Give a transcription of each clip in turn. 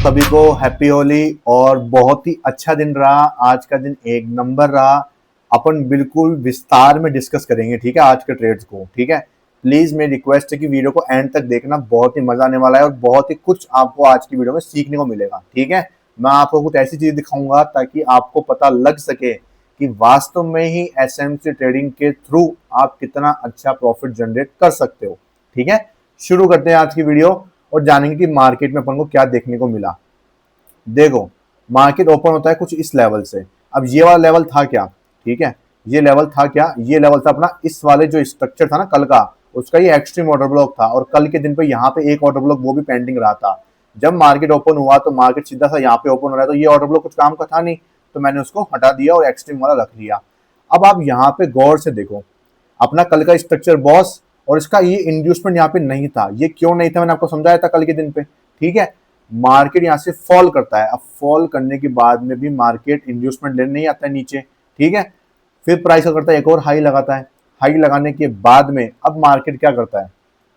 सभी को हैप्पी होली। और बहुत ही अच्छा दिन रहा आज का दिन, एक नंबर रहा। अपन बिल्कुल विस्तार में डिस्कस करेंगे, ठीक है, आज के ट्रेड्स को। ठीक है, प्लीज मेरी रिक्वेस्ट है कि वीडियो को एंड तक देखना, बहुत ही मजा आने वाला है और बहुत ही कुछ आपको आज की वीडियो में सीखने को मिलेगा। ठीक है, मैं आपको कुछ ऐसी चीज दिखाऊंगा ताकि आपको पता लग सके कि वास्तव में ही एसएमसी ट्रेडिंग के थ्रू आप कितना अच्छा प्रॉफिट जनरेट कर सकते हो। ठीक है, शुरू करते हैं आज की वीडियो और जानेंगे कि मार्केट में अपन को क्या देखने को मिला। देखो, मार्केट ओपन होता है कुछ इस लेवल से। अब ये वाला लेवल था क्या? ठीक है, ये लेवल था क्या? ये लेवल था अपना इस वाले जो स्ट्रक्चर था ना कल का, उसका ये एक्सट्रीम ऑर्डर ब्लॉक था। और कल के दिन पे यहाँ पे एक ऑर्डर ब्लॉक वो भी पेंडिंग रहा था। जब मार्केट ओपन हुआ तो मार्केट सीधा सा यहाँ पे ओपन हो रहा है, तो ये ऑर्डर ब्लॉक कुछ काम का था नहीं, तो मैंने उसको हटा दिया और एक्सट्रीम वाला रख लिया। अब आप यहाँ पे गौर से देखो, अपना कल का स्ट्रक्चर बॉस, और इसका ये इंड्यूसमेंट यहाँ पे नहीं था। ये क्यों नहीं था मैंने आपको समझाया था कल के दिन पे। ठीक है, मार्केट यहाँ से फॉल करता है। अब फॉल करने के बाद में भी मार्केट इंड्यूसमेंट लेने नहीं आता है नीचे। ठीक है, फिर प्राइस क्या करता है, एक और हाई लगाता है। हाई लगाने के बाद में अब मार्केट क्या करता है,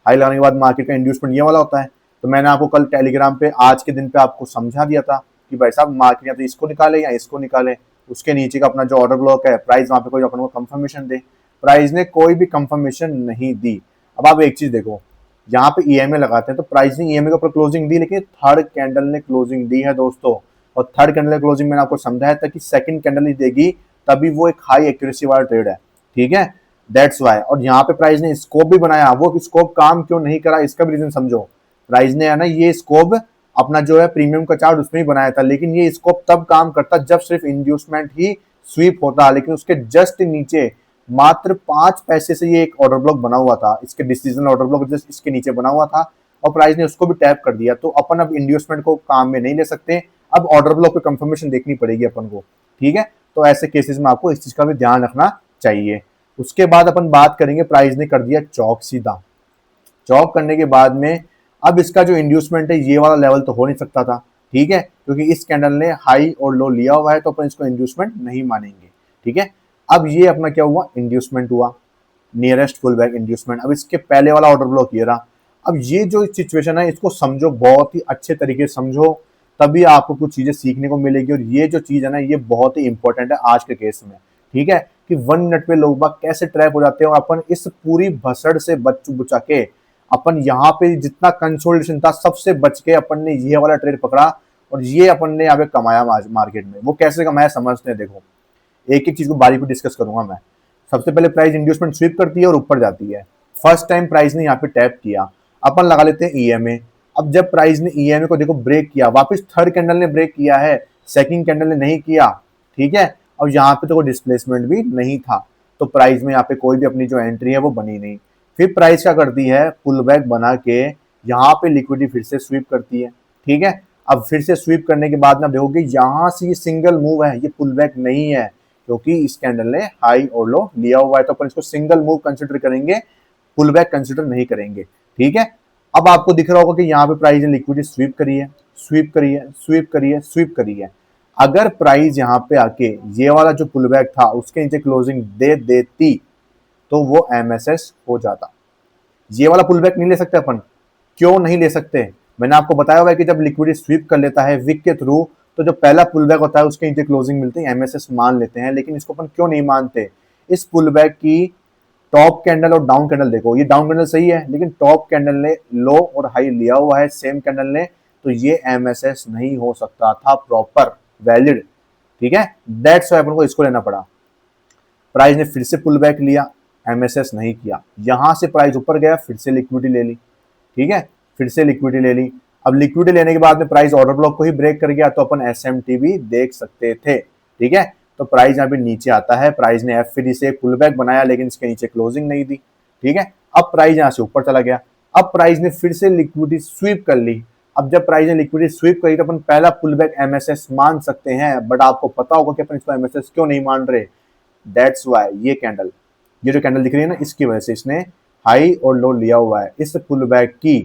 हाई लगाने के बाद मार्केट का इंड्यूसमेंट ये वाला होता है। तो मैंने आपको कल टेलीग्राम पे आज के दिन पे आपको समझा दिया था कि भाई साहब मार्केट या तो इसको निकाले या इसको निकाले, उसके नीचे का अपना जो ऑर्डर ब्लॉक है, प्राइस वहां पे कोई अपन को कंफर्मेशन दे। प्राइस ने कोई भी कंफर्मेशन नहीं दी। अब आप एक चीज देखो, यहाँ पे ईएमए लगाते हैं तो प्राइस ने ईएमए के ऊपर क्लोजिंग दी, लेकिन थर्ड कैंडल ने क्लोजिंग दी है दोस्तों। और थर्ड कैंडल ने क्लोजिंग मैंने आपको समझाया था कि सेकंड कैंडल ही देगी, तभी वो एक हाई एक्यूरेसी वाला ट्रेड है। ठीक है, दैट्स वाई। और यहाँ पे प्राइस ने स्कोप भी बनाया, वो स्कोप काम क्यों नहीं करा इसका भी रीजन समझो। प्राइस ने है ना ये स्कोप अपना जो है प्रीमियम का चार्ट उसमें ही बनाया था, लेकिन ये स्कोप तब काम करता जब सिर्फ इंड्यूसमेंट ही स्वीप होता। लेकिन उसके जस्ट नीचे मात्र 5 पैसे से ये एक ऑर्डर ब्लॉक बना हुआ था, इसके डिसीजन ऑर्डर ब्लॉक जस्ट इसके नीचे बना हुआ था, और प्राइस ने उसको भी टैप कर दिया। तो अपन अब इंड्यूसमेंट को काम में नहीं ले सकते, अब ऑर्डर ब्लॉक पे कंफर्मेशन देखनी पड़ेगी अपन को। ठीक है, तो ऐसे केसेस में आपको इस चीज का भी ध्यान रखना चाहिए। उसके बाद अपन बात करेंगे, प्राइस ने कर दिया चौक सीधा। चौक करने के बाद में अब इसका जो इंड्यूसमेंट है ये वाला लेवल तो हो नहीं सकता था। ठीक है, क्योंकि इस कैंडल ने हाई और लो लिया हुआ है, तो अपन इसको इंड्यूसमेंट नहीं मानेंगे। ठीक है, अब ये अपना क्या हुआ, इंड्यूसमेंट हुआ, नियरेस्ट फुल बैक इंड्यूसमेंट। अब इसके पहले वाला ऑर्डर ब्लॉक ये रहा। अब ये जो सिचुएशन है इसको समझो, बहुत ही अच्छे तरीके से समझो, तभी आपको कुछ चीजें सीखने को मिलेगी। और ये जो चीज है ना ये बहुत ही इंपॉर्टेंट है आज के केस में। ठीक है, कि 1 मिनट पे लोग बाग कैसे ट्रैप हो जाते हैं, और अपन इस पूरी भसड़ से बच बुचा के अपन यहाँ पे जितना कंसोलिडेशन था सबसे बच के अपन ने ये वाला ट्रेड पकड़ा, और ये अपन ने यहाँ पे कमाया मार्केट में। वो कैसे कमाया समझते हैं। देखो, एक एक चीज को बारी पे डिस्कस करूंगा मैं। सबसे पहले प्राइस इंड्यूसमेंट स्वीप करती है और ऊपर जाती है। फर्स्ट टाइम प्राइस ने यहाँ पे टैप किया, अपन लगा लेते हैं ईएमए। अब जब प्राइस ने ईएमए को देखो ब्रेक किया, वापस थर्ड कैंडल ने ब्रेक किया है, सेकंड कैंडल ने नहीं किया। ठीक है, और यहाँ पे तो कोई डिस्प्लेसमेंट भी नहीं था, तो प्राइस में यहाँ पे कोई भी अपनी जो एंट्री है वो बनी नहीं। फिर प्राइस क्या करती है, पुल बैक बना के यहाँ पे लिक्विडिटी फिर से स्वीप करती है। ठीक है, अब फिर से स्वीप करने के बाद में देखोगे यहाँ से ये सिंगल मूव है, ये पुल बैक नहीं है, क्योंकि इस कैंडल ने हाई और लो लिया हुआ है, तो अपन इसको सिंगल मूव कंसिडर करेंगे, पुल बैक कंसिडर नहीं करेंगे। ठीक है, अब आपको दिख रहा होगा कि यहाँ पे प्राइस ने लिक्विडिटी स्वीप करी है, स्वीप करी है, स्वीप करी है, स्वीप करी है। अगर प्राइस यहाँ पे आके ये वाला जो पुल बैक था उसके नीचे क्लोजिंग दे देती तो वो एमएसएस हो जाता। ये वाला पुल बैक नहीं ले सकते अपन। क्यों नहीं ले सकते, मैंने आपको बताया हुआ है कि जब लिक्विडिटी स्वीप कर लेता है विक के थ्रू, तो जो पहला पुल बैक होता है उसके नीचे क्लोजिंग मिलती है, एमएसएस मान लेते हैं। लेकिन इसको अपन क्यों नहीं मानते, इस पुल बैक की टॉप कैंडल और डाउन कैंडल देखो, ये डाउन कैंडल सही है, लेकिन टॉप कैंडल ने लो और हाई लिया हुआ है सेम कैंडल ने, तो ये एमएसएस नहीं हो सकता था प्रॉपर वैलिड। ठीक है, दैट्स व्हाई अपन को इसको लेना पड़ा। प्राइस ने फिर से पुल बैक लिया, एमएसएस नहीं किया, यहां से प्राइस ऊपर गया, फिर से लिक्विडिटी ले ली। ठीक है, फिर से लिक्विडिटी ले ली। अब लिक्विडिटी लेने के बाद में प्राइस ऑर्डर ब्लॉक को ही ब्रेक कर गया, तो अपन एसएमटी भी देख सकते थे। ठीक है, तो प्राइस यहाँ पे नीचे आता है, प्राइस ने एफ से पुल बैक बनाया, लेकिन इसके नीचे क्लोजिंग नहीं दी। ठीक है, अब प्राइस यहाँ से ऊपर चला गया, अब प्राइस ने फिर से लिक्विडिटी स्वीप कर ली। अब जब प्राइस ने लिक्विडिटी स्वीप करी तो अपन पहला पुल बैक एमएसएस मान सकते हैं, बट आपको पता होगा कि अपन इसको एमएसएस क्यों नहीं मान रहे। दैट्स वाई ये कैंडल, ये जो कैंडल दिख रही है ना, इसकी वजह से इसने हाई और लो लिया हुआ है। इस पुल बैक की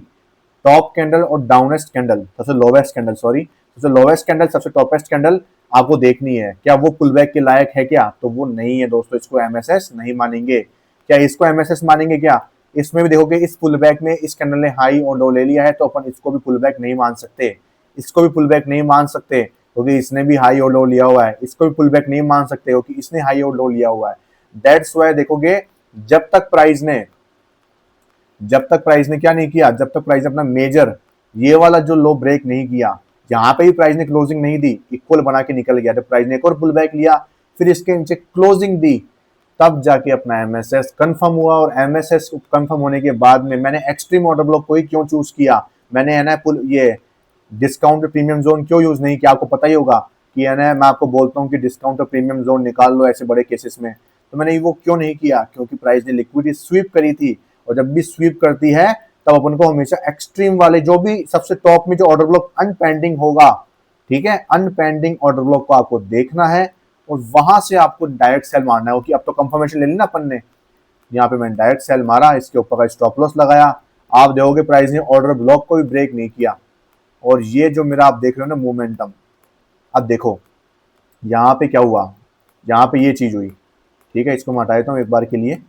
टॉप कैंडल और डाउनेस्ट कैंडल, सबसे लोवेस्ट कैंडल, सॉरी सबसे लोवेस्ट कैंडल, सबसे टॉपेस्ट कैंडल आपको देखनी है। क्या वो पुल बैक के लायक है क्या? तो वो नहीं है दोस्तों, इसको एमएसएस नहीं मानेंगे। क्या इसको एमएसएस मानेंगे क्या? इसमें भी देखोगे इस पुल बैक में इस कैंडल ने हाई और लो ले लिया है, तो अपन इसको भी पुल बैक नहीं मान सकते। इसको भी पुल बैक नहीं मान सकते क्योंकि इसने भी हाई और लो लिया हुआ है, इसको भी पुल बैक नहीं मान सकते क्योंकि इसने हाई और लो लिया हुआ है। दैट्स वाई देखोगे जब तक प्राइस ने क्या नहीं किया, जब तक प्राइस ने अपना मेजर ये वाला जो लो ब्रेक नहीं किया, यहाँ पे भी प्राइस ने क्लोजिंग नहीं दी, इक्वल बना के निकल गया, जब प्राइस ने एक और पुल बैक लिया फिर इसके नीचे क्लोजिंग दी, तब जाके अपना एमएसएस कंफर्म हुआ। और एमएसएस कंफर्म होने के बाद में मैंने एक्सट्रीम ऑर्डर ब्लॉक को ही क्यों चूज किया, मैंने है ना ये डिस्काउंट प्रीमियम जोन क्यों यूज नहीं किया, आपको पता ही होगा कि है ना मैं आपको बोलता हूँ कि डिस्काउंट और प्रीमियम जोन निकाल लो ऐसे बड़े केसेस में, तो मैंने वो क्यों नहीं किया, क्योंकि प्राइस ने लिक्विडिटी स्वीप करी थी। और जब भी स्वीप करती है तब अपन को हमेशा एक्सट्रीम वाले जो भी सबसे टॉप में जो ऑर्डर ब्लॉक अनपेंडिंग होगा, ठीक है, अनपेंडिंग ऑर्डर ब्लॉक को आपको देखना है और वहां से आपको डायरेक्ट सेल मारना है। कि अब तो कंफर्मेशन ले ली ना अपन ने, यहाँ पे मैंने डायरेक्ट सेल मारा, इसके ऊपर का स्टॉप लॉस लगाया, आप देखोगे प्राइस ने ऑर्डर ब्लॉक को भी ब्रेक नहीं किया। और ये जो मेरा आप देख रहे हो ना मोमेंटम, अब देखो यहाँ पे क्या हुआ, यहाँ पे ये चीज हुई, ठीक है, इसको मैं हटा देता हूँ एक बार के लिए।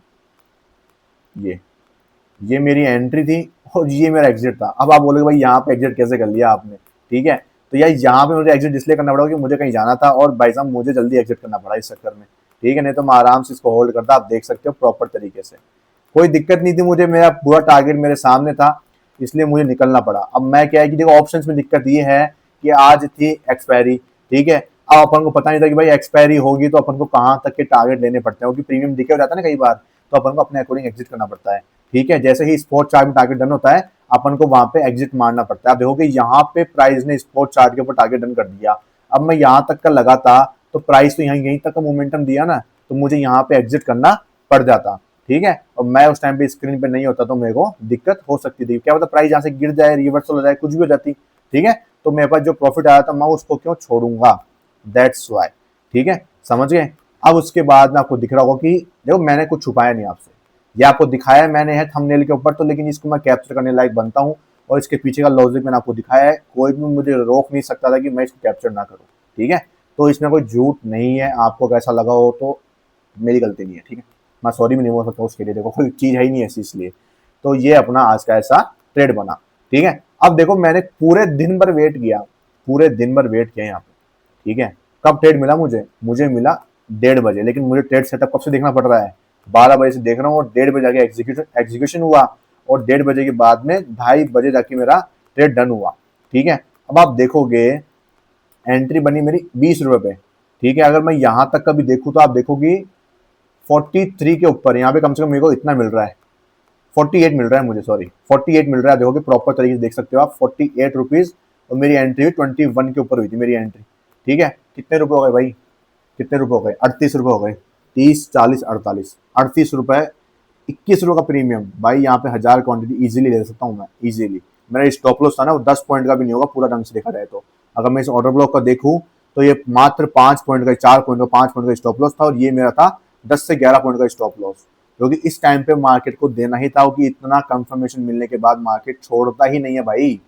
ये मेरी एंट्री थी और ये मेरा एग्जिट था। अब आप बोलोगे भाई यहाँ पे एग्जिट कैसे कर लिया आपने, ठीक है, तो यार यहाँ पे मुझे एग्जिट इसलिए करना पड़ा कि मुझे कहीं जाना था और भाई साहब मुझे जल्दी एग्जिट करना पड़ा इस चक्कर में, ठीक है, नहीं तो मैं आराम से इसको होल्ड करता, आप देख सकते हो प्रॉपर तरीके से, कोई दिक्कत नहीं थी मुझे, मेरा पूरा टारगेट मेरे सामने था, इसलिए मुझे निकलना पड़ा। अब मैं क्या है कि देखो ऑप्शन में दिक्कत ये है कि आज थी एक्सपायरी, ठीक है, अब अपन को पता नहीं था कि भाई एक्सपायरी होगी तो अपन को कहाँ तक के टारगेट लेने पड़ते हैं, क्योंकि प्रीमियम दिखे हो जाता है ना कई बार, तो अपन को अपने अकॉर्डिंग एग्जिट करना पड़ता है, ठीक है। जैसे ही स्पॉट चार्ट में टारगेट डन होता है अपन को वहां पे एग्जिट मारना पड़ता है। आप देखोगे यहाँ पे प्राइस ने स्पॉट चार्ट के ऊपर टारगेट डन कर दिया, अब मैं यहाँ तक का लगा था तो प्राइस तो यहीं तक का मोमेंटम दिया ना, तो मुझे यहाँ पे एग्जिट करना पड़ जाता, ठीक है, और मैं उस टाइम पे स्क्रीन पे नहीं होता तो मेरे को दिक्कत हो सकती थी, क्या पता प्राइस यहाँ से गिर जाए, रिवर्सल हो जाए, कुछ भी हो जाती, ठीक है, तो मेरे पास जो प्रॉफिट आया था मैं उसको क्यों छोड़ूंगा, दैट्स वाई, ठीक है, समझ गए। अब उसके बाद में आपको दिख रहा होगा कि देखो मैंने कुछ छुपाया नहीं आपसे, ये आपको दिखाया मैंने है थंबनेल के ऊपर, तो लेकिन इसको मैं कैप्चर करने लायक बनता हूँ और इसके पीछे का लॉजिक मैंने आपको दिखाया है, कोई भी मुझे रोक नहीं सकता था कि मैं इसको कैप्चर ना करूँ, ठीक है, तो इसमें कोई झूठ नहीं है, आपको कैसा लगा हो तो मेरी गलती नहीं है, ठीक है, मैं सॉरी भी नहीं बोल सकता उसके लिए, देखो कोई चीज़ है ही नहीं ऐसी, इसलिए तो ये अपना आज का ऐसा ट्रेड बना, ठीक है। अब देखो मैंने पूरे दिन भर वेट किया, पूरे दिन भर वेट किया यहाँ पे, ठीक है, कब ट्रेड मिला मुझे मिला 1:30 बजे, लेकिन मुझे ट्रेड सेटअप कब से देखना पड़ रहा है, 12 बजे से देख रहा हूँ और 1:30 बजे जाके एग्जीक्यूशन हुआ और 1:30 बजे के बाद में 2:30 बजे जाके मेरा ट्रेड डन हुआ, ठीक है। अब आप देखोगे एंट्री बनी मेरी 20 रुपए पे, ठीक है, अगर मैं यहाँ तक का भी देखूँ तो आप देखोगी 43 के ऊपर, यहाँ पे कम से कम मेरे को इतना मिल रहा है, 48 मिल रहा है मुझे, सॉरी 48 मिल रहा है, देखोगे प्रॉपर तरीके से देख सकते हो आप, 48 रुपीज, और मेरी एंट्री 21 के ऊपर हुई थी मेरी एंट्री, ठीक है, कितने रुपए हो गए भाई, कितने रुपए हो गए, 38 रुपए हो गए, 30 40 48 38 रुपए, 21 रुपए का प्रीमियम भाई, यहाँ पे 1000 क्वांटिटी इजीली ले सकता हूँ मैं, इजीली, मेरा स्टॉप लॉस था ना वो 10 पॉइंट का भी नहीं होगा पूरा ढंग से देखा जाए तो, अगर मैं इस ऑर्डर ब्लॉक का देखूँ तो ये मात्र 5 पॉइंट का, 4 पॉइंट का, 5 पॉइंट का स्टॉप लॉस था और ये मेरा था 10 से 11 पॉइंट का स्टॉप लॉस, क्योंकि इस टाइम पे मार्केट को देना ही था कि इतना कंफर्मेशन मिलने के बाद मार्केट छोड़ता ही नहीं है भाई,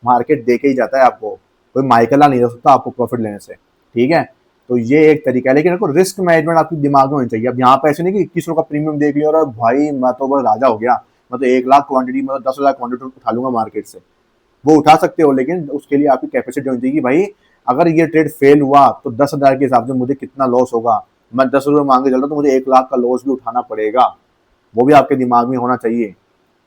मार्केट दे के ही जाता है आपको, कोई माइकला नहीं हो सकता आपको प्रॉफिट लेने से, ठीक है, तो ये एक तरीका है, लेकिन देखो रिस्क मैनेजमेंट आपके दिमाग में होनी चाहिए। अब यहाँ पे ऐसे नहीं कि 21 का प्रीमियम देख लिया और भाई मैं तो बस राजा हो गया, मैं तो 1 लाख क्वांटिटी, मतलब 10,000 क्वांटिटी उठा लूंगा मार्केट से, वो उठा सकते हो, लेकिन उसके लिए आपकी कैपेसिटी होनी चाहिए कि भाई अगर ये ट्रेड फेल हुआ तो 10,000 के हिसाब से मुझे कितना लॉस होगा, मैं 10 रुपये मांगे चल रहा तो मुझे 1 लाख का लॉस भी उठाना पड़ेगा, वो भी आपके दिमाग में होना चाहिए,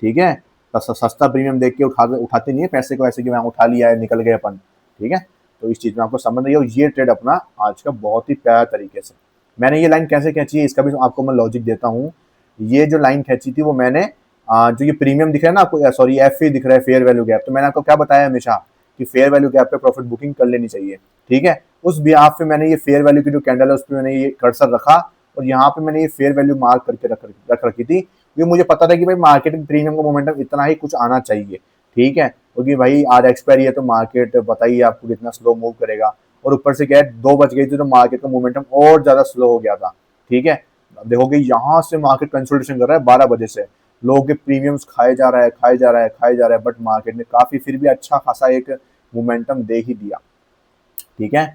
ठीक है, सस्ता प्रीमियम देख के उठाते नहीं है पैसे को ऐसे कि मैं उठा लिया है निकल गए अपन, ठीक है, तो इस चीज में आपको समझ नहीं है। और ये ट्रेड अपना आज का बहुत ही प्यारा तरीके से, मैंने ये लाइन कैसे खींची है इसका भी आपको मैं लॉजिक देता हूँ। ये जो लाइन खींची थी वो मैंने जो ये प्रीमियम दिख रहा है ना आपको, सॉरी एफ दिख रहा है, फेयर वैल्यू गैप, तो मैंने आपको क्या बताया हमेशा कि फेयर वैल्यू गैप पे प्रॉफिट बुकिंग कर लेनी चाहिए, ठीक है, उस बिहाफ पे मैंने ये फेयर वैल्यू की जो कैंडल है उस पर मैंने ये कर्सर रखा और यहाँ पे मैंने ये फेयर वैल्यू मार्क करके रख रखी थी, क्योंकि मुझे पता था कि भाई मार्केट में प्रीमियम का मोमेंटम इतना ही कुछ आना चाहिए, ठीक है, क्योंकि भाई आज एक्सपायरी है तो मार्केट बताइए आपको कितना स्लो मूव करेगा, और ऊपर से क्या है 2 बज गई थी तो मार्केट का मोमेंटम और ज्यादा स्लो हो गया था, ठीक है, देखोगे यहाँ से मार्केट कंसोलिडेशन कर रहा है 12 बजे से, लोगों के प्रीमियम्स खाए जा रहा है, खाए जा रहा है, खाए जा रहा है, बट मार्केट ने काफी फिर भी अच्छा खासा एक मोमेंटम दे ही दिया, ठीक है,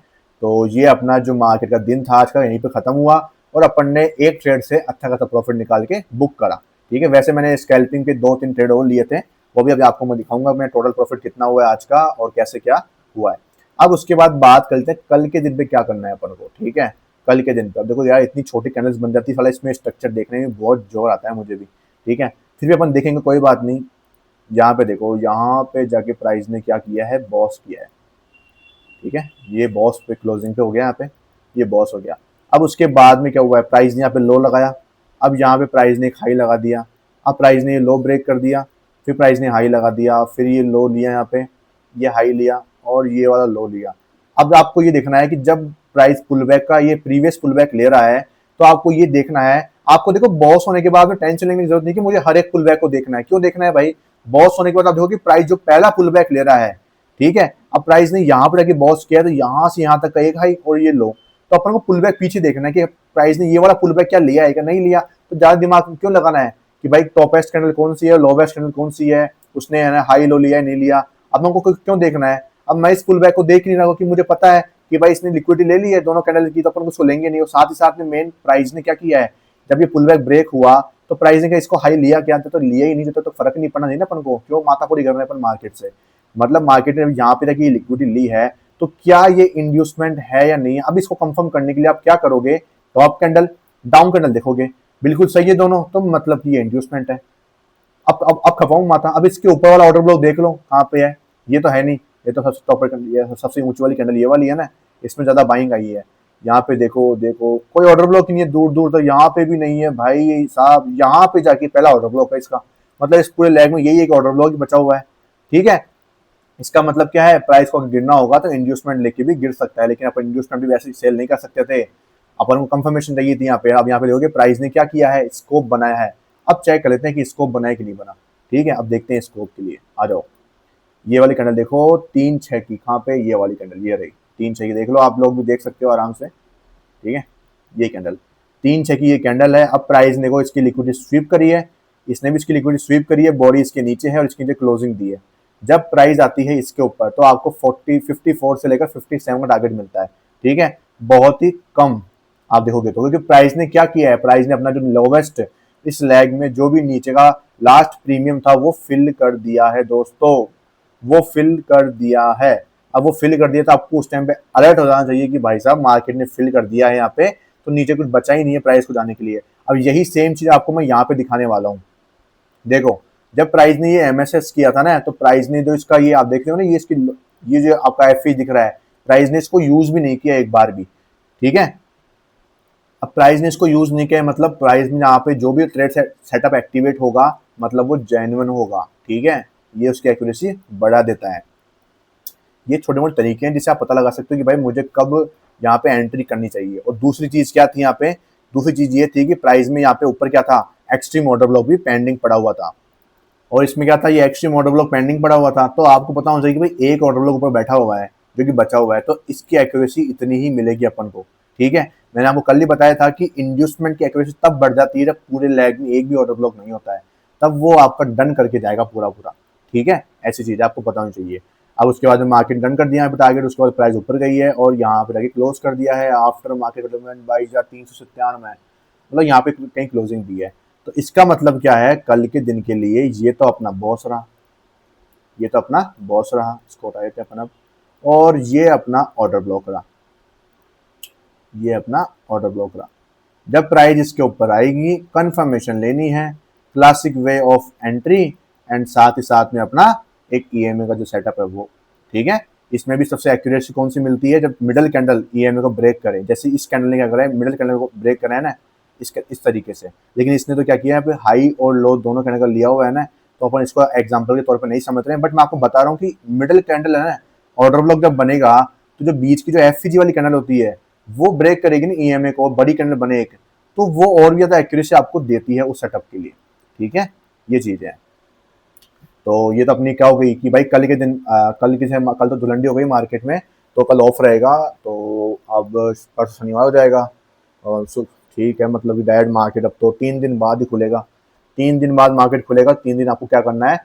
तो ये अपना जो मार्केट का दिन था आज का यहीं पे खत्म हुआ और अपन ने एक ट्रेड से अच्छा खासा प्रॉफिट निकाल के बुक करा, ठीक है। वैसे मैंने स्कैल्पिंग के 2-3 ट्रेड और लिए थे, वो भी अभी आपको मैं दिखाऊंगा मैं टोटल प्रॉफिट कितना हुआ है आज का और कैसे क्या हुआ है। अब उसके बाद बात करते हैं कल के दिन पे क्या करना है अपन को, ठीक है। कल के दिन पे अब देखो यार इतनी छोटी कैंडल्स बन जाती है, साला इसमें स्ट्रक्चर देखने में बहुत जोर आता है मुझे भी, ठीक है। फिर भी अपन देखेंगे, कोई बात नहीं। यहाँ पे देखो, यहाँ पे जाके प्राइस ने क्या किया है, बॉस किया है, ठीक है। ये बॉस पे क्लोजिंग पे हो गया, यहाँ पे ये बॉस हो गया। अब उसके बाद में क्या हुआ है, प्राइस ने यहाँ पे लो लगाया। अब यहाँ पे प्राइस ने एक हाई लगा दिया। अब प्राइस ने ये लो ब्रेक कर दिया, फिर प्राइस ने हाई लगा दिया, फिर ये लो लिया, यहाँ पे ये हाई लिया और ये वाला लो लिया। अब आपको ये देखना है कि जब प्राइस पुल बैक का ये प्रीवियस पुल बैक ले रहा है, तो आपको ये देखना है, आपको देखो बॉस होने के बाद में टेंशन लेने की जरूरत नहीं कि मुझे हर एक पुल बैक को देखना है। क्यों देखना है भाई, बॉस होने के बाद आप देखो कि प्राइस जो पहला पुल बैक ले रहा है, ठीक है। अब प्राइस ने यहाँ पर जाके बॉस किया, तो यहाँ से यहाँ तक का एक हाई और ये लो, तो अपन को पुल बैक पीछे देखना है कि प्राइस ने ये वाला पुल बैक क्या लिया है क्या नहीं लिया। तो ज्यादा दिमाग में क्यों लगाना है कि भाई टॉपेस्ट कैंडल कौन सी है, लोवेस्ट कैंडल कौन सी है, उसने है ना हाई लो लिया है नहीं लिया, अब हमको क्यों देखना है। अब मैं इस पुल बैक को देख नहीं रहा हूँ कि मुझे पता है कि भाई इसने लिक्विडिटी ले ली है दोनों कैंडल की, तो अपन उसको लेंगे नहीं। और साथ ही साथ में मेन प्राइस ने क्या किया है, जब ये पुल बैक ब्रेक हुआ तो प्राइस ने क्या इसको हाई लिया क्या, तो लिया ही नहीं, तो फर्क नहीं पड़ना नहीं ना अपन को, क्यों माथापड़ी कर रहे हैं अपन मार्केट से। मतलब मार्केट ने यहाँ पे जाके लिक्विडिटी ली है, तो क्या ये इंड्यूसमेंट है या नहीं है। अब इसको कंफर्म करने के लिए आप क्या करोगे, टॉप कैंडल डाउन कैंडल देखोगे, बिल्कुल सही है दोनों, तो मतलब कि ये इंड्यूसमेंट है। अब खपाऊं माथा। अब इसके ऊपर वाला ऑर्डर ब्लॉक देख लो कहाँ पे है, ये तो है नहीं, ये तो सबसे टॉप ये सबसे ऊंची वाली कैंडल ये वाली है ना, इसमें ज्यादा बाइंग आई है। यहाँ पे देखो देखो कोई ऑर्डर ब्लॉक नहीं है, दूर दूर तक यहाँ पे भी नहीं है भाई साहब। यहाँ पे जाके पहला ऑर्डर ब्लॉक है इसका, मतलब इस पूरे लैग में यही एक ऑर्डर ब्लॉक बचा हुआ है, ठीक है। इसका मतलब क्या है, प्राइस को गिरना होगा तो इंड्यूसमेंट लेके भी गिर सकता है, लेकिन अपन इंड्यूसमेंट भी वैसे सेल नहीं कर सकते थे, अपन को कंफर्मेशन चाहिए थी यहाँ पे। अब यहाँ पे देखोगे प्राइस ने क्या किया है, स्कोप बनाया है। अब चेक कर लेते हैं कि स्कोप बनाया कि नहीं बना, ठीक है। अब देखते हैं स्कोप के लिए, आ जाओ। ये वाली कैंडल देखो 3-6 की, कहाँ पे, ये वाली कैंडल ये रही 3-6 की, देख लो आप लोग भी देख सकते हो आराम से, ठीक है। ये कैंडल 3-6 की ये कैंडल है। अब प्राइस ने को इसकी लिक्विडिटी स्वीप करी है, इसने भी इसकी लिक्विडिटी स्वीप करी है, बॉडी इसके नीचे है और इसकी नीचे क्लोजिंग दी है। जब प्राइस आती है इसके ऊपर तो आपको 54 से लेकर 57 का टारगेट मिलता है, ठीक है। बहुत ही कम आप देखोगे तो, क्योंकि प्राइस ने क्या किया है, प्राइस ने अपना जो लोवेस्ट इस लैग में जो भी नीचे का लास्ट प्रीमियम था वो फिल कर दिया है दोस्तों, वो फिल कर दिया है। अब वो फिल कर दिया तो आपको उस टाइम पे अलर्ट हो जाना चाहिए कि भाई साहब मार्केट ने फिल कर दिया है यहाँ पे, तो नीचे कुछ बचा ही नहीं है प्राइस को जाने के लिए। अब यही सेम चीज आपको मैं यहाँ पे दिखाने वाला हूँ। देखो जब प्राइस ने ये एमएसएस किया था ना, तो प्राइस ने जो इसका ये आप देख रहे हो ना, ये इसकी ये जो आपका एफ दिख रहा है, प्राइस ने इसको यूज भी नहीं किया एक बार भी, ठीक है। अब प्राइस ने इसको यूज नहीं किया, मतलब प्राइस में यहाँ पे जो भी ट्रेड सेटअप एक्टिवेट होगा मतलब वो जेन्युइन होगा, ठीक है। ये उसकी एक्यूरेसी बढ़ा देता है। ये छोटे मोटे तरीके हैं जिससे आप पता लगा सकते हो कि भाई मुझे कब यहाँ पे एंट्री करनी चाहिए। और दूसरी चीज क्या थी यहाँ पे, दूसरी चीज ये थी कि प्राइस में यहाँ पे ऊपर क्या था, एक्सट्रीम ऑर्डर ब्लॉक भी पेंडिंग पड़ा हुआ था। और इसमें क्या था, ये एक्सट्रीम ऑर्डर ब्लॉक पेंडिंग पड़ा हुआ था, तो आपको पता होना चाहिए कि भाई एक ऑर्डर ब्लॉक ऊपर बैठा हुआ है जो कि बचा हुआ है, तो इसकी एक्यूरेसी इतनी ही मिलेगी अपन को, ठीक है। मैंने आपको कल ही बताया था कि इंड्यूसमेंट की एक्यूरेसी तब बढ़ जाती है जब पूरे लैग में एक भी ऑर्डर ब्लॉक नहीं होता है, तब वो आपका डन करके जाएगा पूरा पूरा, ठीक है। ऐसी चीज आपको पता होनी चाहिए। अब उसके बाद मार्केट डन कर दिया यहाँ पे टारगेट, उसके बाद प्राइस ऊपर गई है और यहाँ पे जाके क्लोज कर दिया है आफ्टर मार्केट डेवलपमेंट 22,397 में, मतलब यहाँ पे कहीं क्लोजिंग दी है। तो इसका मतलब क्या है, कल के दिन के लिए ये तो अपना बॉस रहा, ये तो अपना बॉस रहा, इसको हटा देते हैं अपन अब। और ये अपना ऑर्डर ब्लॉक रहा, ये अपना ऑर्डर ब्लॉक रहा। जब प्राइस इसके ऊपर आएगी कंफर्मेशन लेनी है, classic way of entry, and साथ ही साथ में अपना एक ईएमए का जो सेटअप है वो, ठीक है। इसमें भी सबसे एक्यूरेसी कौन सी मिलती है, जब मिडल कैंडल ईएमए को ब्रेक करे, जैसे इस कैंडल ने क्या करा है, मिडल कैंडल को ब्रेक करा है ना इस तरीके से। लेकिन इसने तो क्या किया है, हाई और लो दोनों कैंडल का लिया हुआ है ना, तो अपन इसको एग्जांपल के तौर पर नहीं समझ रहे हैं, बट मैं आपको बता रहा हूँ कि मिडल कैंडल है ना, ऑर्डर ब्लॉक जब बनेगा तो जो बीच की जो एफसीजी वाली कैंडल होती है वो ब्रेक करेगी ना ईएमए को, बड़ी कैंडल बने एक, तो वो और भी ज्यादा एक्यूरेसी आपको देती है उस सेटअप के लिए, ठीक है। ये चीज है। तो ये तो अपनी क्या हो गई कि भाई कल के दिन कल तो धुलंडी हो गई मार्केट में, तो कल ऑफ रहेगा, तो अब परसों शनिवार हो जाएगा और ठीक है, मतलब डायरेक्ट मार्केट अब तो 3 दिन बाद ही खुलेगा। 3 दिन बाद मार्केट खुलेगा, 3 दिन आपको क्या करना है,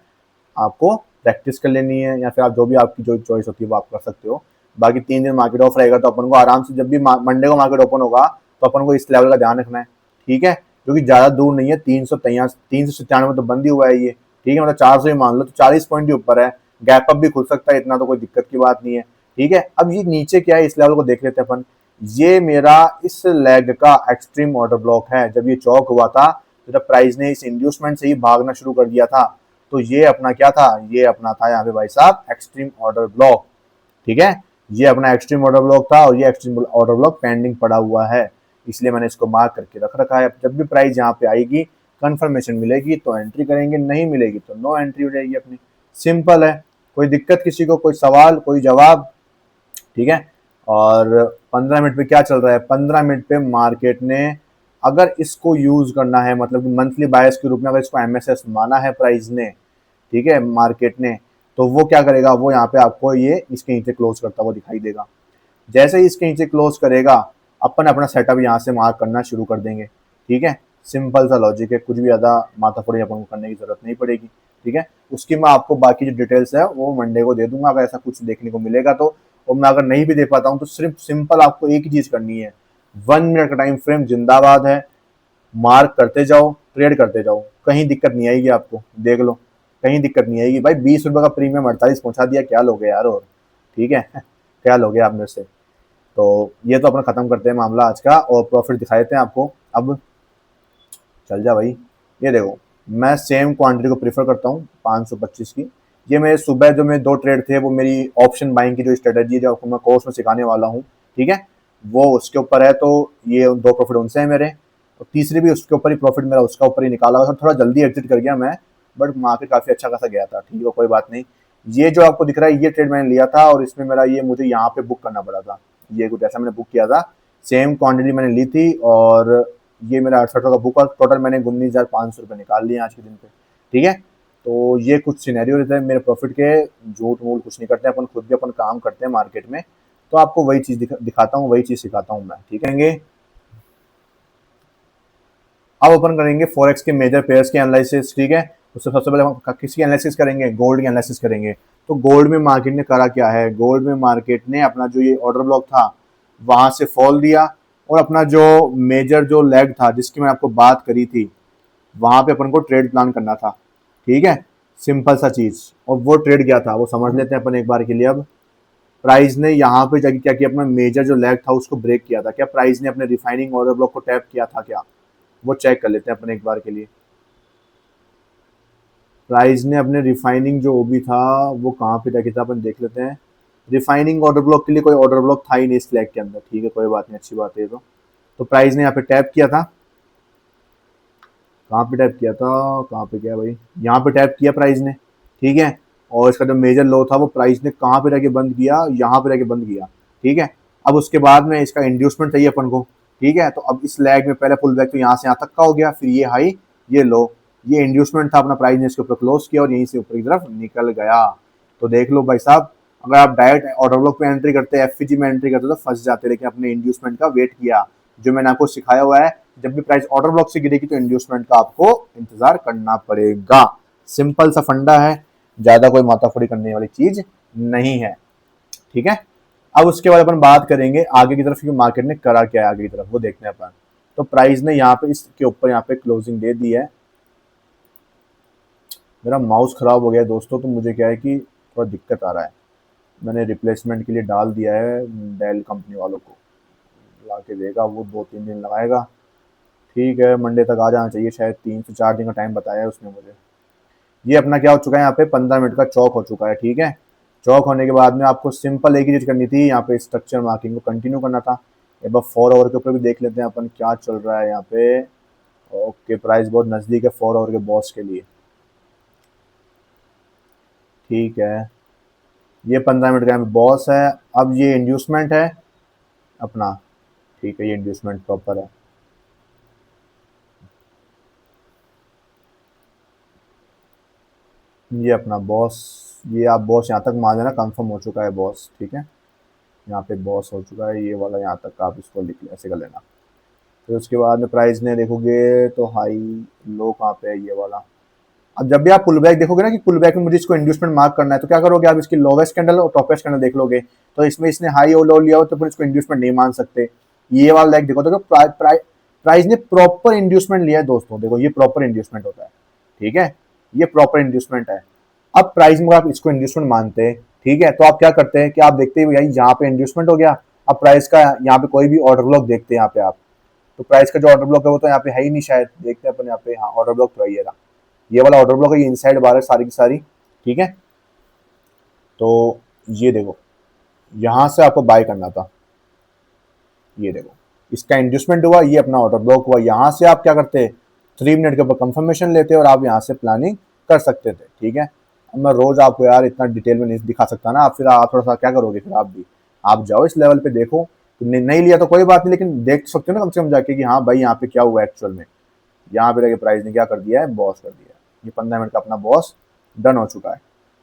आपको प्रैक्टिस कर लेनी है, या फिर आप जो भी आपकी जो चॉइस होती है वो आप कर सकते हो। बाकी 3 दिन मार्केट ऑफ रहेगा, तो अपन को आराम से जब भी मंडे को मार्केट ओपन होगा तो अपन को इस लेवल का ध्यान रखना है, ठीक है। क्योंकि ज्यादा दूर नहीं है, 397 तो बंद ही हुआ है ये, ठीक है। मतलब 400 ही मान लो, तो 40 पॉइंट के ऊपर है, गैप अप भी खुल सकता है, इतना तो कोई दिक्कत की बात नहीं है। ठीक है। अब ये नीचे क्या है इस लेवल को देख लेते हैं अपन। ये मेरा इस लेग का एक्सट्रीम ऑर्डर ब्लॉक है। जब ये चौक हुआ था तो जब प्राइस ने इस इंड्यूसमेंट से ही भागना शुरू कर दिया था, तो ये अपना क्या था, ये अपना था यहाँ पे भाई साहब एक्सट्रीम ऑर्डर ब्लॉक। ठीक है, ये अपना एक्सट्रीम ऑर्डर ब्लॉक था और ये एक्सट्रीम ऑर्डर ब्लॉक पेंडिंग पड़ा हुआ है, इसलिए मैंने इसको मार्क करके रख रखा है। अब जब भी प्राइस यहाँ पे आएगी, कंफर्मेशन मिलेगी तो एंट्री करेंगे, नहीं मिलेगी तो नो एंट्री हो जाएगी अपनी। सिंपल है, कोई दिक्कत किसी को, कोई सवाल, कोई जवाब? ठीक है। और 15 मिनट पे क्या चल रहा है, 15 मिनट पे मार्केट ने अगर इसको यूज करना है, मतलब कि मंथली बायस के रूप में अगर इसको एमएसएस माना है प्राइस ने, ठीक है, मार्केट ने, तो वो क्या करेगा, वो यहाँ पे आपको ये इसके नीचे क्लोज करता हुआ दिखाई देगा। जैसे ही इसके नीचे क्लोज करेगा, अपन अपना सेटअप यहाँ से मार्क करना शुरू कर देंगे। ठीक है, सिंपल सा लॉजिक है, कुछ भी ज़्यादा माथाफोड़ी अपन को करने की जरूरत नहीं पड़ेगी। ठीक है, उसकी मैं आपको बाकी जो डिटेल्स है वो मंडे को दे दूंगा, अगर ऐसा कुछ देखने को मिलेगा तो। और मैं अगर नहीं भी दे पाता हूँ तो सिर्फ सिंपल आपको एक ही चीज करनी है, 1 मिनट का टाइम फ्रेम जिंदाबाद है, मार्क करते जाओ, ट्रेड करते जाओ, कहीं दिक्कत नहीं आएगी आपको, देख लो कहीं दिक्कत नहीं आएगी। भाई 20 रुपए का प्रीमियम 48 पहुंचा दिया, क्या लोगे यार? और ठीक है क्या लोगे आप मेरे से? तो ये तो अपना खत्म करते हैं मामला आज का और प्रॉफिट दिखा देते हैं आपको। अब चल जा भाई, ये देखो, मैं सेम क्वांटिटी को प्रीफर करता हूँ 525 की। ये मेरे सुबह जो मेरे 2 ट्रेड थे वो मेरी ऑप्शन बाइंग की जो स्ट्रेटेजी है जो आपको मैं कोर्स में सिखाने वाला हूँ, ठीक है, वो उसके ऊपर है। तो ये 2 प्रॉफिट उनसे है मेरे, और तीसरी भी उसके ऊपर ही प्रॉफिट मेरा उसका ऊपर ही निकाला हुआ। थोड़ा जल्दी एग्जिट कर गया मैं, बट मार्केट काफी अच्छा खासा गया था। ठीक है, कोई बात नहीं। ये जो आपको दिख रहा है ये ट्रेड मैंने लिया था और इसमें मेरा ये मुझे यहाँ पे बुक करना पड़ा था। ये कुछ ऐसा मैंने बुक किया था, सेम क्वांटिटी मैंने ली थी और ये मेरा 68 का बुक और टोटल मैंने 19,500 रुपये निकाल लिए आज के दिन पे। ठीक है, तो ये कुछ सिनेरियो रहते हैं मेरे प्रॉफिट के, झूठ मूठ कुछ नहीं करते अपन, खुद भी अपन काम करते हैं मार्केट में। तो आपको वही चीज दिखाता हूँ, वही चीज सिखाता हूँ मैं। ठीक है, अब अपन करेंगे फॉरेक्स के मेजर पेयर्स के एनालिसिस। ठीक है, उससे सबसे पहले हम किसकी एनालिसिस करेंगे, गोल्ड की एनालिसिस करेंगे। तो गोल्ड में मार्केट ने करा क्या है, गोल्ड में मार्केट ने अपना जो ये ऑर्डर ब्लॉक था वहां से फॉल दिया और अपना जो मेजर जो लेग था जिसकी मैं आपको बात करी थी, वहां पे अपन को ट्रेड प्लान करना था। ठीक है, सिंपल सा चीज, और वो ट्रेड क्या था वो समझ लेते हैं अपन एक बार के लिए। अब प्राइस ने यहाँ पे जाके क्या किया, अपना मेजर जो लेग था उसको ब्रेक किया था क्या, प्राइस ने अपने रिफाइनिंग ऑर्डर ब्लॉक को टैप किया था क्या, वो चेक कर लेते हैं अपन एक बार के लिए। प्राइस ने अपने रिफाइनिंग जो ओबी था वो कहाँ पे जाके था अपन देख लेते हैं। रिफाइनिंग ऑर्डर ब्लॉक के लिए कोई ऑर्डर ब्लॉक था ही नहीं इस लेग के अंदर। ठीक है, कोई बात नहीं, अच्छी बात है ये तो प्राइस ने यहाँ पे टैप किया था, कहाँ पे टैप किया था, कहाँ पे किया भाई, यहाँ पे टैप किया प्राइस ने। ठीक है, और इसका जो मेजर लो था वो प्राइस ने कहाँ पे जाके बंद किया, यहाँ पे जाके बंद किया। ठीक है, अब उसके बाद में इसका इंड्यूसमेंट चाहिए अपन को। ठीक है, तो अब इस लैग में पहले पुल बैक तो यहाँ से यहाँ तक का हो गया, फिर ये हाई, ये लो, ये इंड्यूसमेंट था अपना, प्राइस ने इसके ऊपर क्लोज किया और यहीं से ऊपर की तरफ निकल गया। तो देख लो भाई साहब, अगर आप डायरेक्ट ऑर्डर ब्लॉक पे एंट्री करते हैं, एफपीजी में एंट्री करते तो फंस जाते, लेकिन अपने इंड्यूसमेंट का वेट किया, जो मैंने आपको सिखाया हुआ है। जब भी प्राइस ऑर्डर ब्लॉक से गिरेगी तो इंड्यूसमेंट का आपको इंतजार करना पड़ेगा। सिंपल सा फंडा है, ज्यादा कोई माथाफोड़ी करने वाली चीज नहीं है। ठीक है, अब उसके बाद अपन बात करेंगे आगे की तरफ कि मार्केट ने करा क्या है आगे की तरफ, वो देखते हैं अपन। तो प्राइस ने यहाँ पे इसके ऊपर यहाँ पे क्लोजिंग दे दी है। मेरा माउस खराब हो गया है दोस्तों, तो मुझे क्या है कि थोड़ा दिक्कत आ रहा है। मैंने रिप्लेसमेंट के लिए डाल दिया है डेल कंपनी वालों को, ला के देगा वो, 2-3 दिन लगाएगा। ठीक है, मंडे तक आ जाना चाहिए शायद, 3 से 4 दिन का टाइम बताया है उसने मुझे। ये अपना क्या हो चुका है, यहाँ पे 15 मिनट का चौक हो चुका है। ठीक है, चौक होने के बाद में आपको सिंपल एक ही चीज करनी थी, यहाँ पे स्ट्रक्चर मार्किंग को कंटिन्यू करना था। एक बार 4 आवर के ऊपर भी देख लेते हैं अपन क्या चल रहा है यहाँ पे। ओके, प्राइस बहुत नजदीक है 4 आवर के बॉस के लिए। ठीक है, ये 15 मिनट का यहाँ पे बॉस है। अब ये इंड्यूसमेंट है अपना। ठीक है, ये इंड्यूसमेंट प्रॉपर है। ये अपना बॉस, ये आप बॉस यहाँ तक मान लेना, कंफर्म हो चुका है बॉस। ठीक है, यहाँ पे बॉस हो चुका है, ये वाला यहाँ तक का आप इसको लिख ऐसे कर लेना। फिर उसके बाद में प्राइस ने देखोगे तो हाई लो कहाँ पे है, ये वाला। अब जब भी आप पुल बैक देखोगे ना कि पुल बैक में मुझे इसको इंड्यूसमेंट मार्क करना है, तो क्या करोगे आप, इसकी लोवेस्ट कैंडल और टॉपेस्ट कैंडल देख लोगे। तो इसमें इसने हाई और लो लिया हो तो फिर इसको इंड्यूसमेंट नहीं मान सकते। ये वाला लाइक देखो, तो प्राइस ने प्रॉपर इंड्यूसमेंट लिया है दोस्तों, देखो ये प्रॉपर इंड्यूसमेंट होता है। ठीक है, ये प्रॉपर इंड्यूसमेंट है। अब प्राइस में आप इसको इंड्यूसमेंट मानते ठीक है, तो आप क्या करते हैं कि आप देखते हैं यही यहाँ पे इंड्यूसमेंट हो गया। अब प्राइस का यहाँ पे कोई भी ऑर्डर ब्लॉक देखते हैं यहाँ पे आप, तो प्राइस का जो ऑर्डर ब्लॉक है वो तो यहाँ पे है ही नहीं शायद, देखते हैं अपन यहाँ पे। हाँ, ऑर्डर ब्लॉक तो है, ये रहा, ये वाला ऑर्डर ब्लॉक है, ये इनसाइड बार है सारी की सारी। ठीक है, तो ये देखो, यहाँ से आपको बाय करना था, ये देखो इसका इंड्यूसमेंट हुआ, ये अपना ऑर्डर ब्लॉक हुआ। यहाँ से आप क्या करते, 3 मिनट के ऊपर कंफर्मेशन लेते और आप यहाँ से प्लानिंग कर सकते थे। ठीक है, अब मैं रोज आपको यार इतना डिटेल में नहीं दिखा सकता ना, आप फिर आप थोड़ा सा क्या करोगे, फिर आप भी आप जाओ इस लेवल पे देखो। तो नहीं लिया तो कोई बात नहीं, लेकिन देख सकते हो ना कम से कम जाके कि हाँ भाई यहाँ पे क्या हुआ एक्चुअल में। यहाँ पे प्राइस ने क्या कर दिया है, बॉस कर दिया है। ये 15 मिनट का अपना बॉस डन हो चुका है।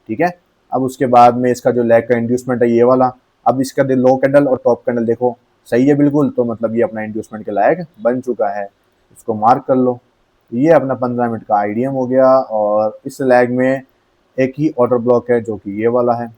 ठीक है, अब उसके बाद में इसका जो लेग का इंड्यूसमेंट है ये वाला, अब इसका लो कैंडल और टॉप कैंडल देखो सही है बिल्कुल, तो मतलब ये अपना इंड्यूसमेंट के लायक बन चुका है, इसको मार्क कर लो। ये अपना 15 मिनट का आईडीएम हो गया, और इस लैग में एक ही ऑर्डर ब्लॉक है जो कि ये वाला है।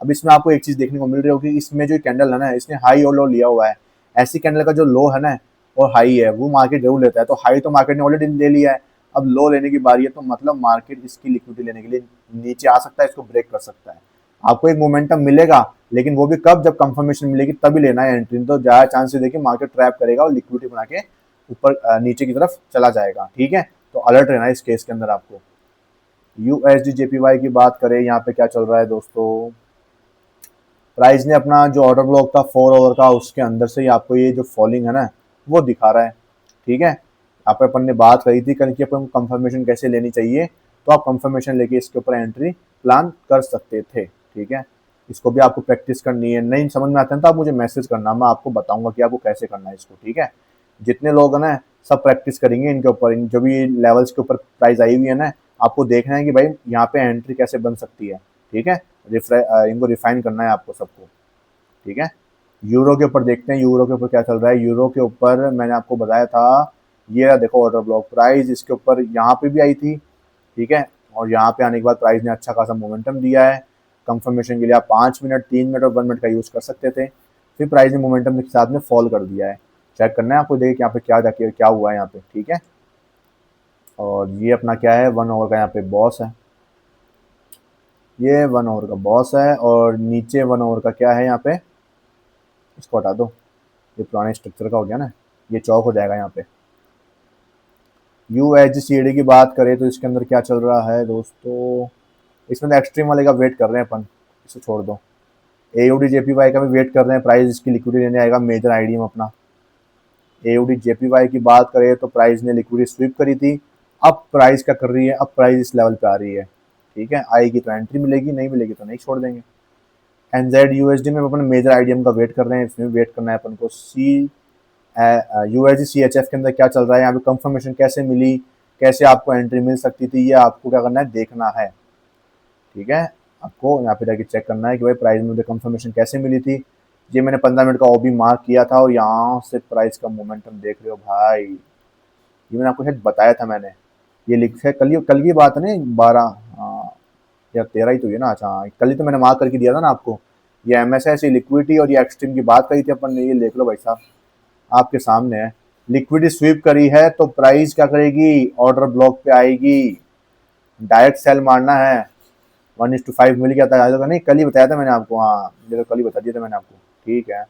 अब इसमें आपको एक चीज देखने को मिल रही होगी, इसमें जो कैंडल है ना, इसने हाई और लो लिया हुआ है। ऐसी कैंडल का जो लो है ना और हाई है वो मार्केट जरूर लेता है, तो हाई तो मार्केट ने ऑलरेडी ले लिया है, अब लो लेने की बारी है, तो मतलब मार्केट इसकी लिक्विडिटी लेने के लिए नीचे आ सकता है, इसको ब्रेक कर सकता है। आपको एक मोमेंटम मिलेगा, लेकिन वो भी कब, जब कंफर्मेशन मिलेगी तभी लेना है एंट्री, तो ज्यादा चांसेस देखिए मार्केट ट्रैप करेगा और लिक्विडिटी बना के ऊपर नीचे की तरफ चला जाएगा। ठीक है, तो अलर्ट रहना है इस केस के अंदर आपको। यूएसडी जेपीवाई की बात करें, यहाँ पे क्या चल रहा है दोस्तों, प्राइस ने अपना जो ऑर्डर ब्लॉक था 4 ओवर का, उसके अंदर से ही आपको ये जो फॉलिंग है ना वो दिखा रहा है। ठीक है, यहाँ पे अपन ने बात करी थी कल की अपन को कंफर्मेशन कैसे लेनी चाहिए, तो आप कंफर्मेशन लेके इसके ऊपर एंट्री प्लान कर सकते थे। ठीक है, इसको भी आपको प्रैक्टिस करनी है, नहीं समझ में आता है तो आप मुझे मैसेज करना, मैं आपको बताऊंगा कि आपको कैसे करना है इसको। ठीक है, जितने लोग हैं ना सब प्रैक्टिस करेंगे इनके ऊपर, इन जो भी लेवल्स के ऊपर प्राइस आई हुई है ना, आपको देखना है कि भाई यहाँ पे एंट्री कैसे बन सकती है। ठीक है, इनको रिफाइन करना है आपको सबको। ठीक है, यूरो के ऊपर देखते हैं, यूरो के ऊपर क्या चल रहा है। यूरो के ऊपर मैंने आपको बताया था, ये देखो ऑर्डर ब्लॉक प्राइस इसके ऊपर यहाँ पे भी आई थी। ठीक है, और यहाँ पे आने के बाद प्राइस ने अच्छा खासा मोमेंटम दिया है। कंफर्मेशन के लिए आप 5 मिनट, 3 मिनट और 1 मिनट का यूज कर सकते थे, फिर प्राइस ने मोमेंटम के साथ में फॉल कर दिया है। चेक करना है आपको, देखिए यहाँ पे क्या जाके क्या हुआ है यहाँ पे। ठीक है, और ये अपना क्या है, 1 ओवर का यहाँ पे बॉस है, ये 1 ओवर का बॉस है, और नीचे 1 ओवर का क्या है यहाँ पे, इसको हटा दो, ये पुराने स्ट्रक्चर का हो गया ना, ये चौक हो जाएगा यहाँ पे। UHCAD की बात करें तो इसके अंदर क्या चल रहा है दोस्तों, इसमें तो एक्सट्रीम वाले का वेट कर रहे हैं अपन, इसे छोड़ दो। AUD JPY का भी वेट कर रहे हैं, प्राइस इसकी लिक्विडिटी लेने आएगा, मेजर आईडीएम अपना। AUD JPY की बात करें तो प्राइस ने लिक्विडिटी स्वीप करी थी, अब प्राइस क्या कर रही है, अब प्राइस इस लेवल पे आ रही है। ठीक है, आएगी तो एंट्री मिलेगी, नहीं मिलेगी तो नहीं छोड़ देंगे। NZUSD में अपन मेजर आईडीएम का वेट कर रहे हैं, इसमें वेट करना है अपन को। USD CHF के अंदर क्या चल रहा है, यहाँ पे कंफर्मेशन कैसे मिली, कैसे आपको एंट्री मिल सकती थी, ये आपको क्या करना है, देखना है। ठीक है, आपको यहाँ पे जाके चेक करना है कि भाई प्राइस में मुझे कंफर्मेशन कैसे मिली थी। ये मैंने 15 मिनट का ओबी मार्क किया था, और यहाँ से प्राइस का मोमेंटम देख रहे हो भाई, ये मैंने आपको शायद बताया था मैंने, ये लिखा है कल की बात है ना, 12 या 13 ही तो ये ना, अच्छा हाँ, कल ही तो मैंने मार्क करके दिया था ना आपको। ये MSS लिक्विडिटी और ये एक्सट्रीम की बात करी थी अपन ने, ये देख लो भाई साहब आपके सामने है। लिक्विडिटी स्वीप करी है तो प्राइस क्या करेगी, ऑर्डर ब्लॉक पे आएगी, डायरेक्ट सेल मारना है। 1:5 मिल गया था, नहीं कल ही बताया था मैंने आपको, हाँ ये तो कल ही बता दिया था मैंने आपको। ठीक है,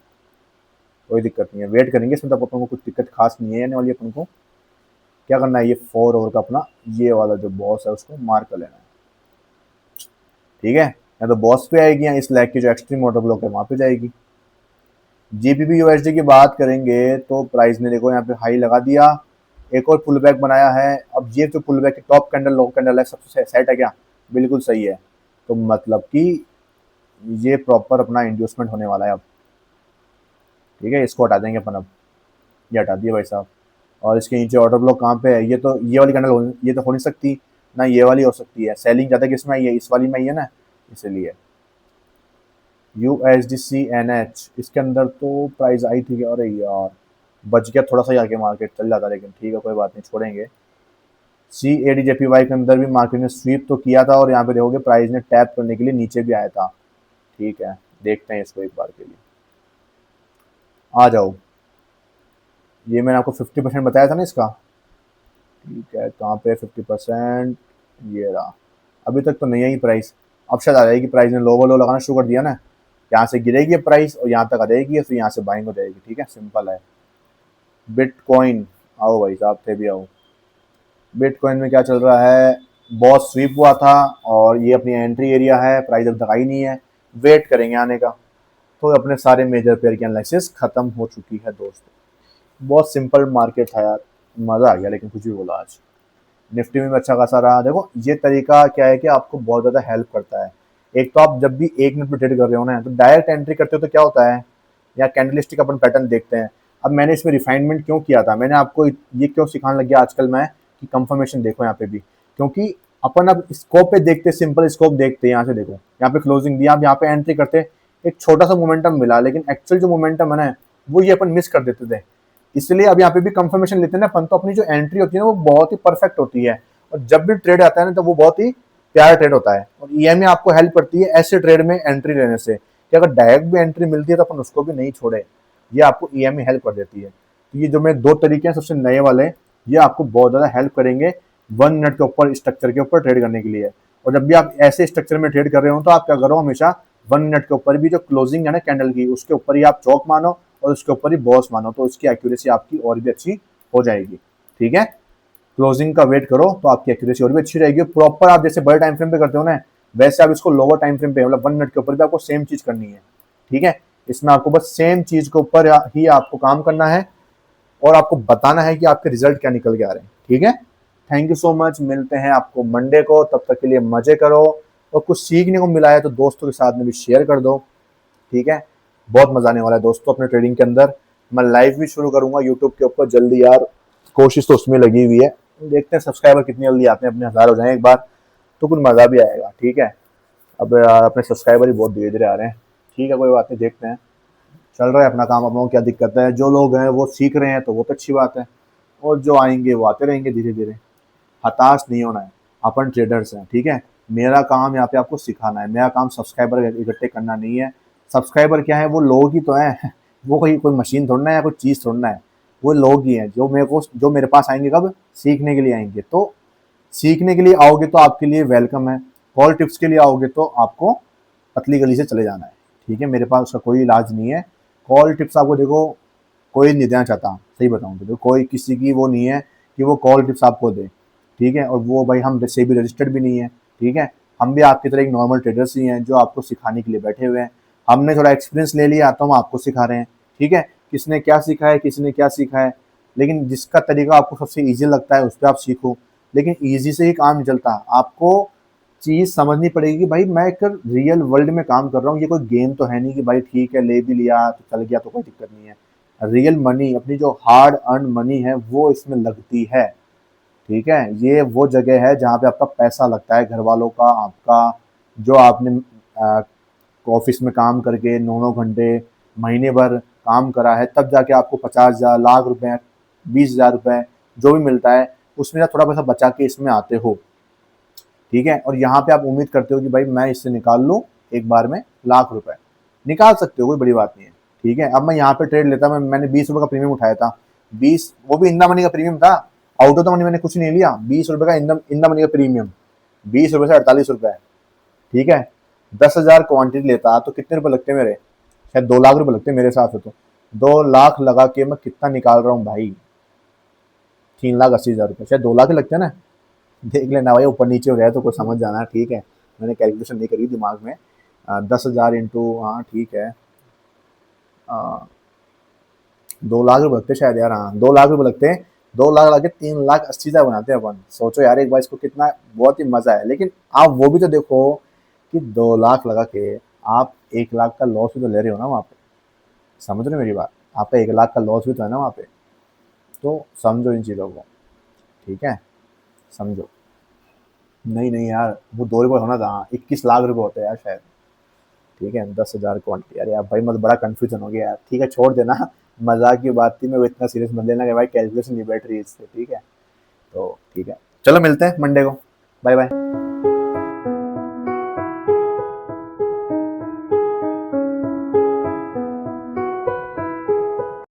कोई दिक्कत नहीं है, वेट करेंगे इसमें, तो अपन को कुछ दिक्कत खास नहीं है आने वाली। अपन को क्या करना है, ये 4 ओवर का अपना ये वाला जो बॉस है उसको मार कर लेना है। ठीक है, या तो बॉस पे आएगी या इस लैग की जो एक्सट्रीम ऑर्डर ब्लॉक है वहां पे जाएगी। GBP USD की बात करेंगे तो प्राइस ने देखो यहाँ पे हाई लगा दिया, एक और पुल बैक बनाया है। अब ये जो पुल बैक टॉप कैंडल लो कैंडल है सबसे सेट है क्या, बिल्कुल सही है, तो मतलब कि ये प्रॉपर अपना इंड्यूसमेंट होने वाला है अब। ठीक है, इसको हटा देंगे अपन अब, ये हटा दिया भाई साहब। और इसके नीचे ऑर्डर ब्लॉक कहाँ पे है, ये तो ये वाली कैंडल ये तो हो नहीं सकती ना, ये वाली हो सकती है। सेलिंग ज़्यादा किस में आई है, इस वाली में ही है ना, इसलिए। USDCNH इसके अंदर तो प्राइस आई थी, अरे यार बच गया थोड़ा सा ही आगे, मार्केट चल जाता, लेकिन ठीक है कोई बात नहीं, छोड़ेंगे। CADJPY के अंदर भी मार्केट ने स्वीप तो किया था, और यहाँ पे देखोगे प्राइस ने टैप करने के लिए नीचे भी आया था। ठीक है, देखते हैं इसको एक बार के लिए, आ जाओ। ये मैंने आपको 50% बताया था ना इसका। ठीक है, कहाँ पे 50%, ये रहा, अभी तक तो नहीं आई प्राइस, अब शायद आ जाएगी प्राइस ने लो लगाना शुरू कर दिया ना, यहाँ से गिरेगी प्राइस और यहाँ तक आ जाएगी, फिर यहाँ से बाइंग हो जाएगी। ठीक है, सिंपल है। बिटकॉइन, आओ भाई साहब थे भी आओ। बिटकॉइन में क्या चल रहा है, बहुत स्वीप हुआ था और ये अपनी एंट्री एरिया है, प्राइस अब तक आई नहीं है, वेट करेंगे आने का। तो अपने सारे मेजर पेयर की एनालिसिस खत्म हो चुकी है दोस्तों। बहुत सिंपल मार्केट था यार, मज़ा आ गया, लेकिन कुछ भी बोला आज। निफ्टी में भी अच्छा खासा रहा। देखो ये तरीका क्या है कि आपको बहुत ज़्यादा हेल्प करता है। एक तो आप जब भी 1 मिनट में ट्रेड कर रहे हो ना, तो डायरेक्ट एंट्री करते हो तो क्या होता है, या कैंडलस्टिक अपन पैटर्न देखते हैं। अब मैंने इसमें रिफाइनमेंट क्यों किया था, मैंने आपको ये क्यों सिखाने लग गया आजकल मैं कि कंफर्मेशन देखो यहाँ पे भी, क्योंकि अपन अब स्कोप पे देखते, सिंपल स्कोप देखते हैं। यहाँ से देखो, यहाँ पे क्लोजिंग दिया, आप यहाँ पे एंट्री करते, एक छोटा सा मोमेंटम मिला, लेकिन एक्चुअल जो मोमेंटम है ना, वो ये अपन मिस कर देते थे। इसलिए अब यहाँ पे भी कंफर्मेशन लेते हैं ना अपन, तो अपनी जो एंट्री होती है ना, वो बहुत ही परफेक्ट होती है। और जब भी ट्रेड आता है ना, तो वो बहुत ही प्यारा ट्रेड होता है। और ईएमआई आपको हेल्प करती है ऐसे ट्रेड में एंट्री लेने से, कि अगर डायरेक्ट भी एंट्री मिलती है तो अपन उसको भी नहीं छोड़े, ये आपको ईएमआई हेल्प कर देती है। तो ये जो मैं 2 तरीके हैं सबसे नए वाले, ये आपको बहुत ज़्यादा हेल्प करेंगे 1 मिनट के ऊपर स्ट्रक्चर के ऊपर ट्रेड करने के लिए। और जब भी आप ऐसे स्ट्रक्चर में ट्रेड कर रहे हो, तो आप क्या करो, हमेशा 1 मिनट के ऊपर भी जो क्लोजिंग है ना कैंडल की, उसके ऊपर ही आप चौक मानो और उसके ऊपर ही बॉस मानो, तो उसकी एक्यूरेसी आपकी और भी अच्छी हो जाएगी। ठीक है, क्लोजिंग का वेट करो तो आपकी एक्यूरेसी और भी अच्छी रहेगी। प्रॉपर आप जैसे बड़े टाइम फ्रेम पे करते हो ना, वैसे आप इसको लोअर टाइम फ्रेम पे, मतलब 1 मिनट के ऊपर भी आपको सेम चीज करनी है। ठीक है, इसमें आपको बस सेम चीज के ऊपर ही आपको काम करना है और आपको बताना है कि आपके रिजल्ट क्या निकल के आ रहे हैं। ठीक है, थैंक यू सो मच, मिलते हैं आपको मंडे को, तब तक के लिए मजे करो, और कुछ सीखने को मिला है तो दोस्तों के साथ में भी शेयर कर दो। ठीक है, बहुत मजा आने वाला है दोस्तों अपने ट्रेडिंग के अंदर। मैं लाइव भी शुरू करूंगा यूट्यूब के ऊपर जल्दी यार, कोशिश तो उसमें लगी हुई है, देखते हैं सब्सक्राइबर कितनी जल्दी आते हैं, अपने 1000 हो जाए एक बार, तो कुछ मजा भी आएगा। ठीक है, अब यार अपने सब्सक्राइबर ही बहुत धीरे धीरे आ रहे हैं। ठीक है, कोई बात नहीं, देखते हैं, चल रहा है अपना काम, अपनों को क्या दिक्कत है। जो लोग हैं वो सीख रहे हैं तो वो तो अच्छी बात है, और जो आएंगे वो आते रहेंगे धीरे धीरे। हताश नहीं होना है, अपन ट्रेडर्स हैं। ठीक है, मेरा काम यहाँ पे आपको सिखाना है, मेरा काम सब्सक्राइबर इकट्ठे करना नहीं है। सब्सक्राइबर क्या है, वो लोग ही तो हैं वो कोई मशीन थोड़ना है या कोई चीज़ थोड़ना है, वो लोग ही हैं जो मेरे पास आएंगे, कब, सीखने के लिए आएंगे। तो सीखने के लिए आओगे तो आपके लिए वेलकम है, कॉल टिप्स के लिए आओगे तो आपको पतली गली से चले जाना है। ठीक है, मेरे पास उसका कोई इलाज नहीं है। कॉल टिप्स आपको देखो कोई नहीं देना चाहता, सही बताऊँ तो कोई किसी की वो नहीं है कि वो कॉल टिप्स आपको दे। ठीक है, और वो भाई हम से भी रजिस्टर्ड भी नहीं है। ठीक है, हम भी आपकी तरह एक नॉर्मल ट्रेडर्स ही हैं जो आपको सिखाने के लिए बैठे हुए हैं। हमने थोड़ा एक्सपीरियंस ले लिया तो हम आपको सिखा रहे हैं। ठीक है, किसने क्या सीखा है, किसने क्या सीखा है, लेकिन जिसका तरीका आपको सबसे ईजी लगता है उस पर आप सीखो। लेकिन ईजी से ही काम नहीं चलता, आपको चीज़ समझनी पड़ेगी कि भाई मैं एक रियल वर्ल्ड में काम कर रहा हूँ, ये कोई गेम तो है नहीं कि भाई ठीक है ले भी लिया तो चल गया तो कोई दिक्कत नहीं है। रियल मनी, अपनी जो हार्ड अर्न मनी है वो इसमें लगती है। ठीक है, ये वो जगह है जहाँ पे आपका पैसा लगता है, घर वालों का, आपका, जो आपने ऑफिस में काम करके 9 9 घंटे महीने भर काम करा है, तब जाके आपको 50,000, लाख रुपए, 20,000 रुपए जो भी मिलता है, उसमें थोड़ा पैसा बचा के इसमें आते हो। ठीक है, और यहाँ पे आप उम्मीद करते हो कि भाई मैं इससे निकाल लूँ एक बार में लाख रुपए, निकाल सकते हो, कोई बड़ी बात नहीं है। ठीक है, अब मैं यहाँ पे ट्रेड लेता, मैंने 20 रुपए का प्रीमियम उठाया था, 20, वो भी इंदा मनी का प्रीमियम था, आउट ऑफ द मनी मैंने कुछ नहीं लिया, 20 रुपए का इंदा मनी का प्रीमियम, 20 रुपए से 48 रुपए। ठीक है, 10,000 क्वांटिटी लेता तो कितने रुपए लगते मेरे, शायद 2 लाख रुपए लगते मेरे हिसाब से। तो 2 लाख लगा के मैं कितना निकाल रहा हूँ भाई, 3,80,000 रुपये, शायद 2 लाख ही लगते हैं ना, देख लेना भाई, ऊपर नीचे हो गया तो कोई समझ जाना। ठीक है, मैंने कैलकुलेशन नहीं करी दिमाग में। 10,000 इंटू, हाँ ठीक है, 2 लाख रुपये लगते शायद यार, हाँ 2 लाख रुपये लगते हैं। 2 लाख लगे 3,80,000 बनाते हैं अपन। सोचो यार एक बार इसको, कितना बहुत ही मजा है। लेकिन आप वो भी तो देखो कि 2 लाख लगा के आप 1 लाख का लॉस भी तो ले रहे हो ना वहाँ पे, समझ रहे हो मेरी बात, आपका 1 लाख का लॉस भी तो है ना वहाँ पे। तो समझो इन चीज़ों को। ठीक है, समझो। नहीं नहीं यार, वो 2 रुपये होना था, हाँ 21 लाख रुपये होते हैं यार शायद। ठीक है, 10,000 क्वांटिटी, अरे यार भाई मतलब बड़ा कंफ्यूजन हो गया यार। ठीक है, छोड़ देना, मजाक की बात थी, मैं वो इतना सीरियस मत लेना कि भाई कैलकुलेशन नहीं बैठ रही है इससे। ठीक है, तो ठीक है, चलो मिलते हैं मंडे को, बाय बाय।